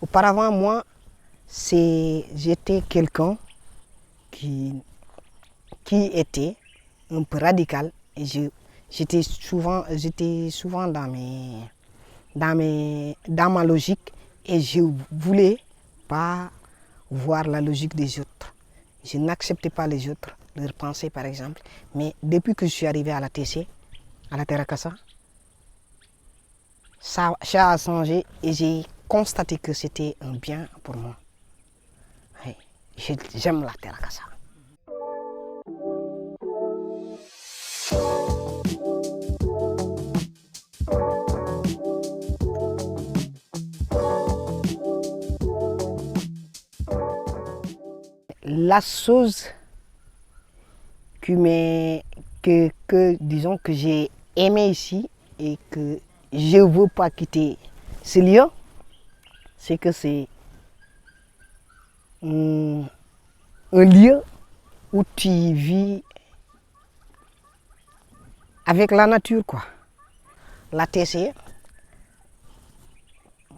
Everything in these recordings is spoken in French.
Auparavant, moi, j'étais quelqu'un qui était un peu radical et j'étais souvent dans ma logique et je ne voulais pas voir la logique des autres. Je n'acceptais pas les autres, leurs pensées par exemple. Mais depuis que je suis arrivé à la TC, à la Terrakassa, ça a changé et j'ai constaté que c'était un bien pour moi. Oui, j'aime la Terrakassa. La chose disons que j'ai aimé ici et que je ne veux pas quitter ce lieu, c'est que c'est un lieu où tu vis avec la nature, quoi. La TC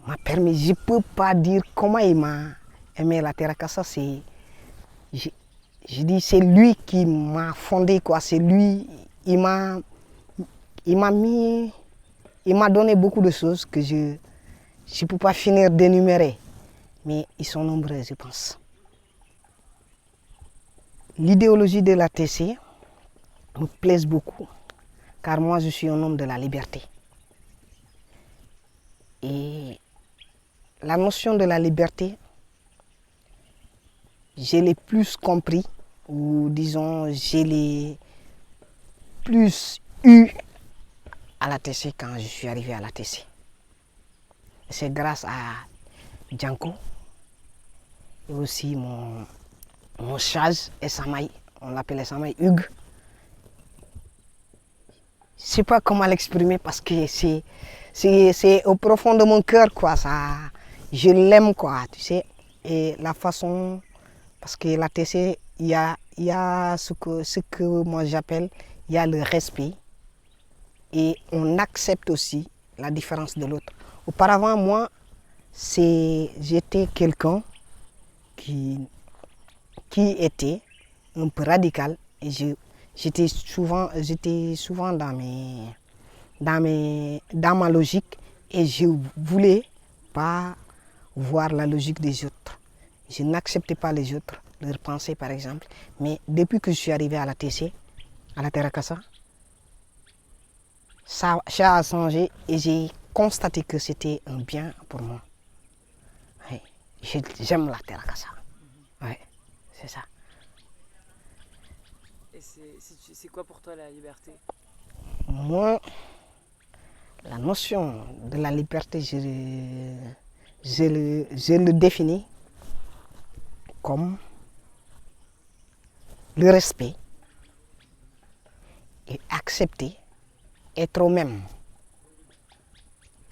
m'a permis, je ne peux pas dire comment il m'a aimé la Terrakassa, je dis c'est lui qui m'a fondé, quoi. C'est lui, il m'a donné beaucoup de choses que je ne peux pas finir d'énumérer, mais ils sont nombreux, je pense. L'idéologie de la TC me plaît beaucoup, car moi je suis un homme de la liberté. Et la notion de la liberté, je l'ai plus compris, ou disons, je l'ai plus eu à la TC quand je suis arrivé à la TC. C'est grâce à Django et aussi mon Chaz et Samaï, on l'appelait Samaï Hugues. Je ne sais pas comment l'exprimer parce que c'est au profond de mon cœur, quoi. Je l'aime, quoi, tu sais. Et la façon, parce que la TC, il y a ce que moi j'appelle, il y a le respect et on accepte aussi la différence de l'autre. Auparavant, moi, j'étais quelqu'un qui était un peu radical et j'étais souvent dans ma logique et je ne voulais pas voir la logique des autres. Je n'acceptais pas les autres, leurs pensées par exemple. Mais depuis que je suis arrivé à la TC, à la Terrakassa, ça a changé et j'ai constaté que c'était un bien pour moi. Oui, j'aime la Terrakassa. Oui, c'est ça. Et c'est quoi pour toi la liberté? Moi, la notion de la liberté, je le définis comme le respect et accepter, être au même,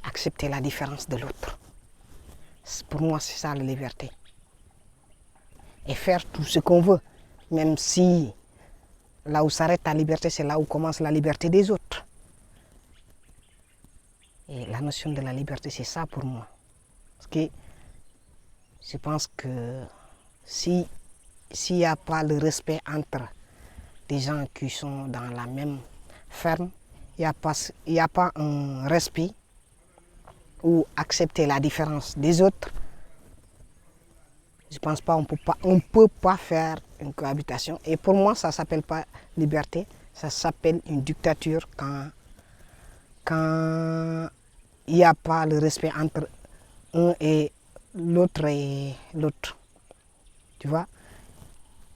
accepter la différence de l'autre. Pour moi, c'est ça la liberté. Et faire tout ce qu'on veut, même si là où s'arrête ta liberté, c'est là où commence la liberté des autres. Et la notion de la liberté, c'est ça pour moi. Parce que je pense que s'il n'y a pas le respect entre des gens qui sont dans la même ferme, il n'y a pas un respect ou accepter la différence des autres, je ne pense pas on peut pas faire une cohabitation. Et pour moi, ça ne s'appelle pas liberté, ça s'appelle une dictature quand il n'y a pas le respect entre un et l'autre Tu vois?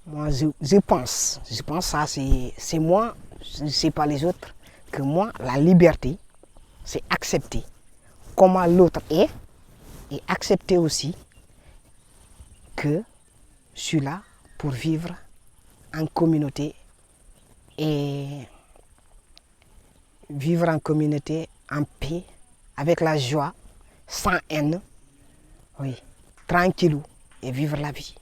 Moi, je pense ça, c'est moi, je ne sais pas les autres, que moi, la liberté, c'est accepter comment l'autre est et accepter aussi que je suis là pour vivre en communauté et vivre en communauté en paix, avec la joie, sans haine, oui, tranquillou et vivre la vie.